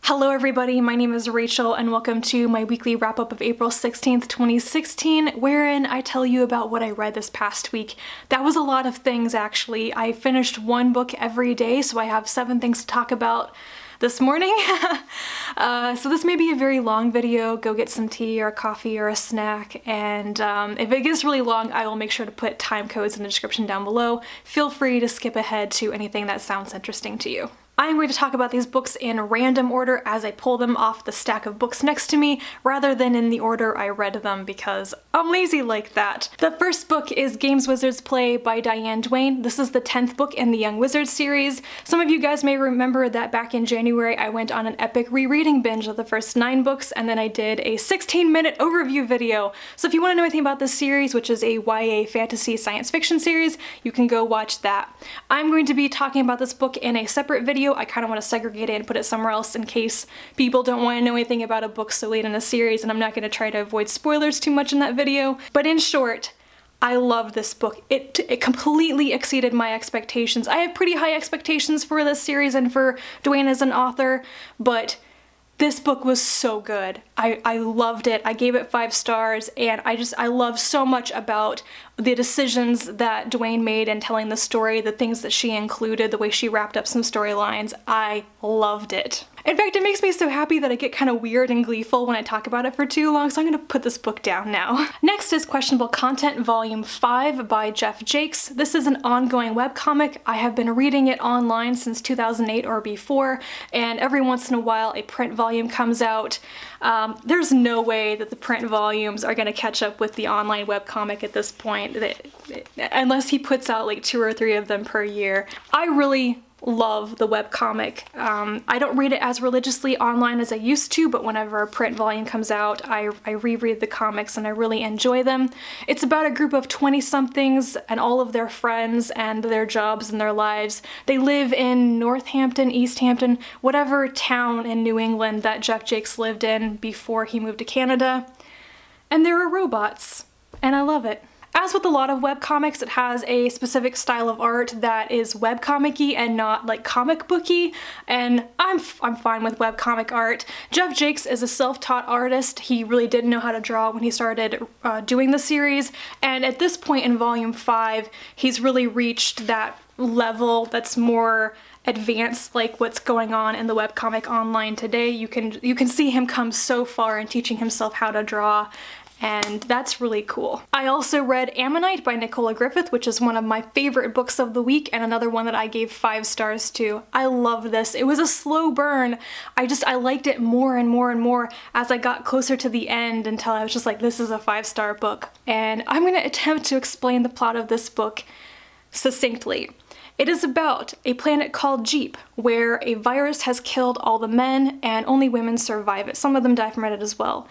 Hello everybody, my name is Rachel and welcome to my weekly wrap-up of April 16th, 2016, wherein I tell you about what I read this past week. That was a lot of things actually. I finished one book every day, so I have 7 things to talk about this morning. So this may be a very long video. Go get some tea or coffee or a snack, and if it gets really long, I will make sure to put time codes in the description down below. Feel free to skip ahead to anything that sounds interesting to you. I'm going to talk about these books in random order as I pull them off the stack of books next to me, rather than in the order I read them because I'm lazy like that. The first book is Games Wizards Play by Diane Duane. This is the 10th book in the Young Wizards series. Some of you guys may remember that back in January I went on an epic rereading binge of the first 9 books, and then I did a 16-minute overview video. So if you want to know anything about this series, which is a YA fantasy science fiction series, you can go watch that. I'm going to be talking about this book in a separate video. I kind of want to segregate it and put it somewhere else in case people don't want to know anything about a book so late in a series, and I'm not going to try to avoid spoilers too much in that video. But in short, I love this book. It completely exceeded my expectations. I have pretty high expectations for this series and for Duane as an author, but this book was so good. I loved it. I gave it 5 stars, and I love so much about the decisions that Duane made in telling the story, the things that she included, the way she wrapped up some storylines. I loved it. In fact, it makes me so happy that I get kind of weird and gleeful when I talk about it for too long, so I'm going to put this book down now. Next is Questionable Content Volume 5 by Jeph. This is an ongoing webcomic. I have been reading it online since 2008 or before, and every once in a while a print volume comes out. There's no way that the print volumes are going to catch up with the online webcomic at this point, unless he puts out like 2 or 3 of them per year. I really love the webcomic. I don't read it as religiously online as I used to, but whenever a print volume comes out, I reread the comics and I really enjoy them. It's about a group of 20-somethings and all of their friends and their jobs and their lives. They live in Northampton, East Hampton, whatever town in New England that Jacques lived in before he moved to Canada. And there are robots, and I love it. As with a lot of webcomics, it has a specific style of art that is webcomic-y and not like comic booky, and I'm fine with webcomic art. Jeph is a self-taught artist. He really didn't know how to draw when he started doing the series, and at this point in Volume 5, he's really reached that level that's more advanced, like what's going on in the webcomic online today. You can see him come so far in teaching himself how to draw, and that's really cool. I also read Ammonite by Nicola Griffith, which is one of my favorite books of the week and another one that I gave 5 stars to. I love this. It was a slow burn. I liked it more and more and more as I got closer to the end, until I was just like, this is a 5-star book. And I'm going to attempt to explain the plot of this book succinctly. It is about a planet called Jeph, where a virus has killed all the men and only women survive it. Some of them die from it as well.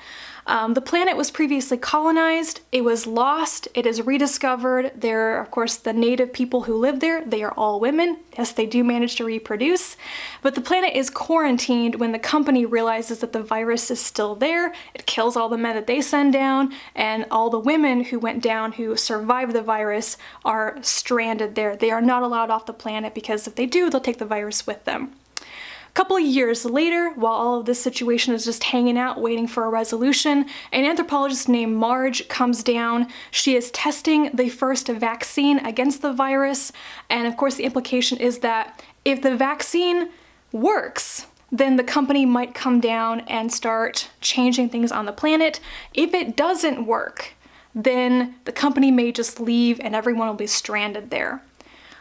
The planet was previously colonized, it was lost, it is rediscovered. There are, of course, the native people who live there. They are all women. Yes, they do manage to reproduce. But the planet is quarantined when the company realizes that the virus is still there. It kills all the men that they send down, and all the women who went down who survived the virus are stranded there. They are not allowed off the planet because if they do, they'll take the virus with them. A couple of years later, while all of this situation is just hanging out waiting for a resolution, an anthropologist named Marge comes down. She is testing the first vaccine against the virus, and of course the implication is that if the vaccine works, then the company might come down and start changing things on the planet. If it doesn't work, then the company may just leave and everyone will be stranded there.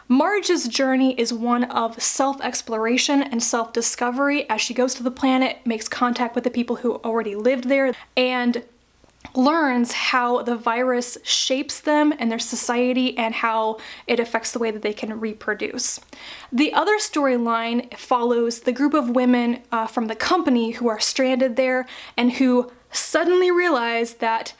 Marge's journey is one of self-exploration and self-discovery as she goes to the planet, makes contact with the people who already lived there, and learns how the virus shapes them and their society and how it affects the way that they can reproduce. The other storyline follows the group of women from the company who are stranded there and who suddenly realize that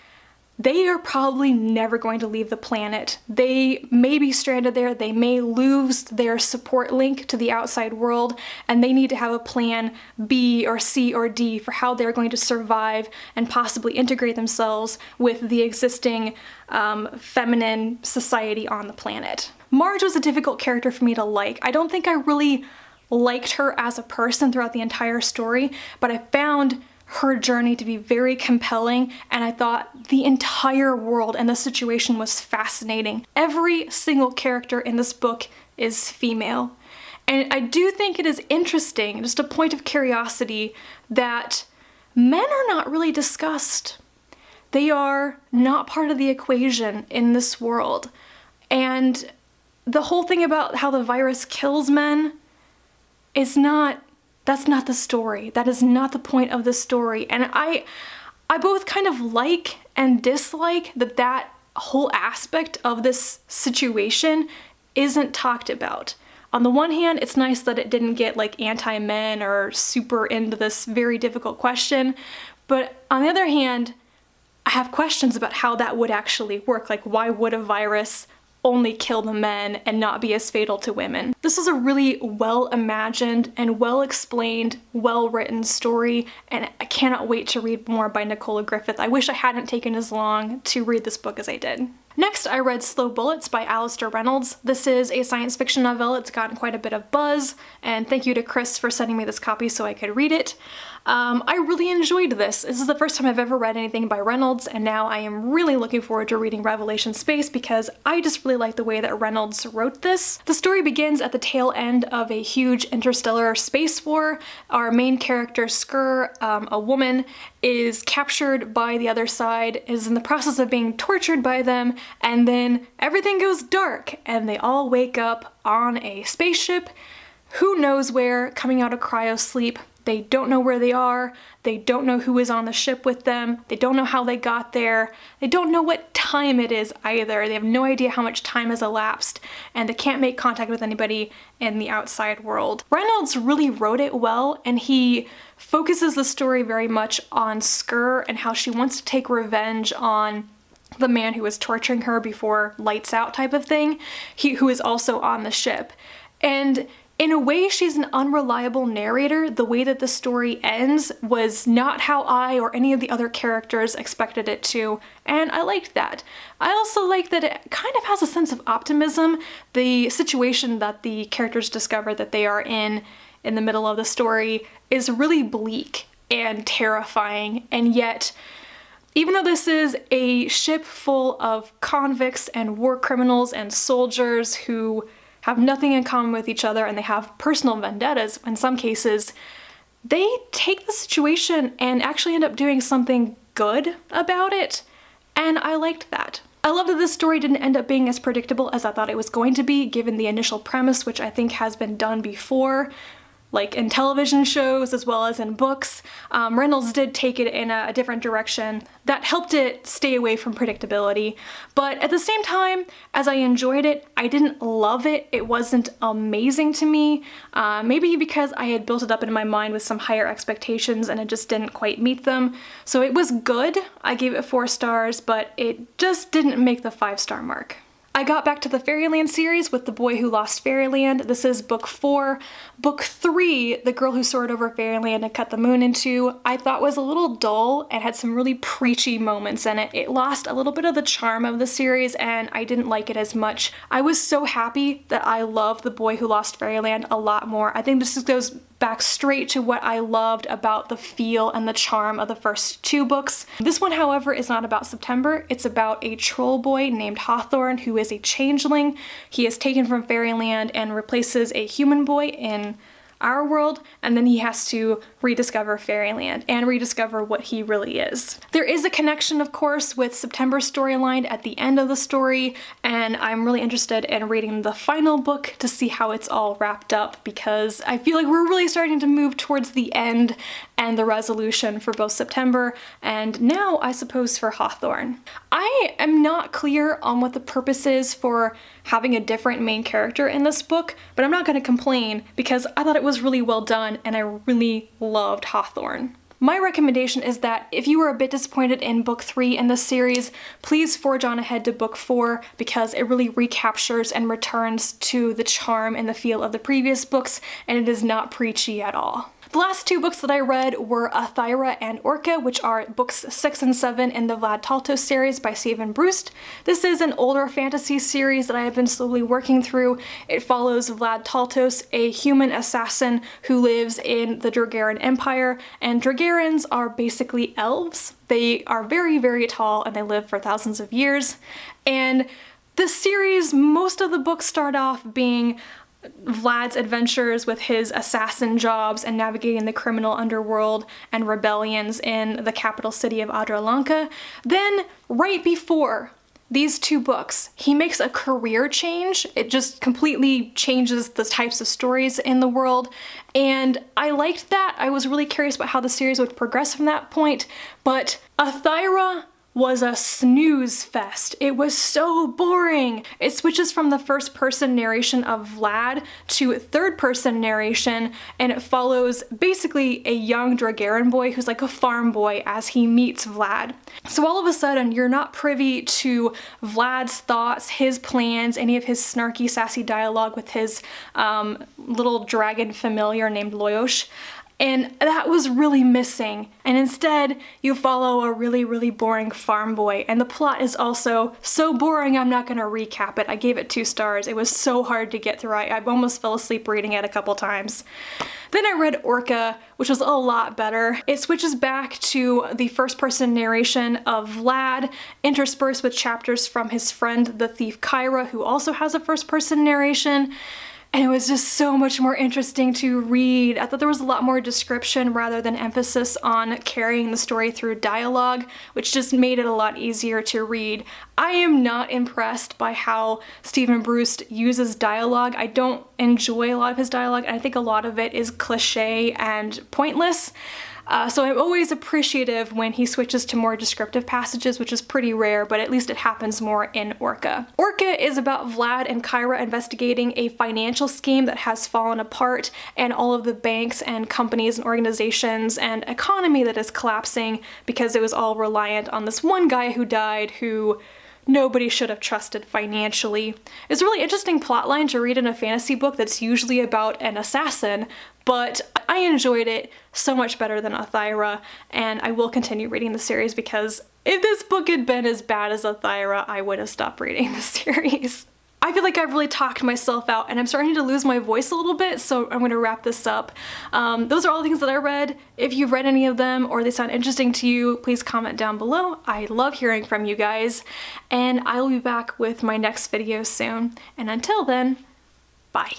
they are probably never going to leave the planet. They may be stranded there, they may lose their support link to the outside world, and they need to have a plan B or C or D for how they're going to survive and possibly integrate themselves with the existing feminine society on the planet. Marge was a difficult character for me to like. I don't think I really liked her as a person throughout the entire story, but I found her journey to be very compelling, and I thought the entire world and the situation was fascinating. Every single character in this book is female. And I do think it is interesting, just a point of curiosity, that men are not really discussed. They are not part of the equation in this world. And the whole thing about how the virus kills men is that's not the story. That is not the point of the story. And I both kind of like and dislike that whole aspect of this situation isn't talked about. On the one hand, it's nice that it didn't get like anti-men or super into this very difficult question. But on the other hand, I have questions about how that would actually work. Like, why would a virus only kill the men and not be as fatal to women? This is a really well imagined and well explained, well written story, and I cannot wait to read more by Nicola Griffith. I wish I hadn't taken as long to read this book as I did. Next, I read Slow Bullets by Alastair Reynolds. This is a science fiction novel. It's gotten quite a bit of buzz, and thank you to Chris for sending me this copy so I could read it. I really enjoyed this. This is the first time I've ever read anything by Reynolds, and now I am really looking forward to reading Revelation Space because I just really like the way that Reynolds wrote this. The story begins at the tail end of a huge interstellar space war. Our main character, Skur, a woman, is captured by the other side, is in the process of being tortured by them, and then everything goes dark and they all wake up on a spaceship, who knows where, coming out of cryo sleep. They don't know where they are, they don't know who is on the ship with them, they don't know how they got there, they don't know what time it is either, they have no idea how much time has elapsed, and they can't make contact with anybody in the outside world. Reynolds really wrote it well, and he focuses the story very much on Skur and how she wants to take revenge on the man who was torturing her before lights out type of thing, who is also on the ship. And in a way, she's an unreliable narrator. The way that the story ends was not how I or any of the other characters expected it to, and I liked that. I also like that it kind of has a sense of optimism. The situation that the characters discover that they are in the middle of the story is really bleak and terrifying, and yet, even though this is a ship full of convicts and war criminals and soldiers who have nothing in common with each other and they have personal vendettas in some cases, they take the situation and actually end up doing something good about it, and I liked that. I love that this story didn't end up being as predictable as I thought it was going to be, given the initial premise, which I think has been done before, like in television shows as well as in books. Reynolds did take it in a different direction that helped it stay away from predictability, but at the same time, as I enjoyed it, I didn't love it. It wasn't amazing to me, maybe because I had built it up in my mind with some higher expectations and it just didn't quite meet them. So it was good. I gave it 4 stars, but it just didn't make the 5-star mark. I got back to the Fairyland series with The Boy Who Lost Fairyland. This is book 4. Book 3, The Girl Who Soared Over Fairyland and Cut the Moon in Two, I thought was a little dull and had some really preachy moments in it. It lost a little bit of the charm of the series and I didn't like it as much. I was so happy that I loved The Boy Who Lost Fairyland a lot more. I think this just goes back straight to what I loved about the feel and the charm of the first 2 books. This one, however, is not about September. It's about a troll boy named Hawthorne who is a changeling. He is taken from Fairyland and replaces a human boy in our world, and then he has to rediscover Fairyland and rediscover what he really is. There is a connection, of course, with September's storyline at the end of the story, and I'm really interested in reading the final book to see how it's all wrapped up, because I feel like we're really starting to move towards the end and the resolution for both September and now, I suppose, for Hawthorne. I am not clear on what the purpose is for having a different main character in this book, but I'm not going to complain because I thought it was really well done and I really loved Hawthorne. My recommendation is that if you were a bit disappointed in book 3 in this series, please forge on ahead to book 4 because it really recaptures and returns to the charm and the feel of the previous books, and it is not preachy at all. The last two books that I read were Athyra and Orca, which are books 6 and 7 in the Vlad Taltos series by Stephen Brust. This is an older fantasy series that I have been slowly working through. It follows Vlad Taltos, a human assassin who lives in the Dragaran Empire, and Dragarans are basically elves. They are very, very tall and they live for thousands of years. And this series, most of the books start off being Vlad's adventures with his assassin jobs and navigating the criminal underworld and rebellions in the capital city of Adralanka. Then, right before these two books, he makes a career change. It just completely changes the types of stories in the world, and I liked that. I was really curious about how the series would progress from that point, but Athyra was a snooze fest. It was so boring. It switches from the first person narration of Vlad to third person narration, and it follows basically a young Dragaran boy who's like a farm boy as he meets Vlad. So all of a sudden you're not privy to Vlad's thoughts, his plans, any of his snarky sassy dialogue with his little dragon familiar named Loyosh. And that was really missing. And instead, you follow a really, really boring farm boy. And the plot is also so boring, I'm not gonna recap it. I gave it 2 stars. It was so hard to get through. I almost fell asleep reading it a couple times. Then I read Orca, which was a lot better. It switches back to the first person narration of Vlad, interspersed with chapters from his friend, the thief Kyra, who also has a first person narration. And it was just so much more interesting to read. I thought there was a lot more description rather than emphasis on carrying the story through dialogue, which just made it a lot easier to read. I am not impressed by how Stephen Brust uses dialogue. I don't enjoy a lot of his dialogue, and I think a lot of it is cliche and pointless. So I'm always appreciative when he switches to more descriptive passages, which is pretty rare, but at least it happens more in Orca. Orca is about Vlad and Kyra investigating a financial scheme that has fallen apart, and all of the banks and companies and organizations and economy that is collapsing because it was all reliant on this one guy who died who nobody should have trusted financially. It's a really interesting plotline to read in a fantasy book that's usually about an assassin, but I enjoyed it so much better than Athyra, and I will continue reading the series because if this book had been as bad as Athyra, I would have stopped reading the series. I feel like I've really talked myself out and I'm starting to lose my voice a little bit, so I'm going to wrap this up. Those are all the things that I read. If you've read any of them or they sound interesting to you, please comment down below. I love hearing from you guys, and I will be back with my next video soon. And until then, bye.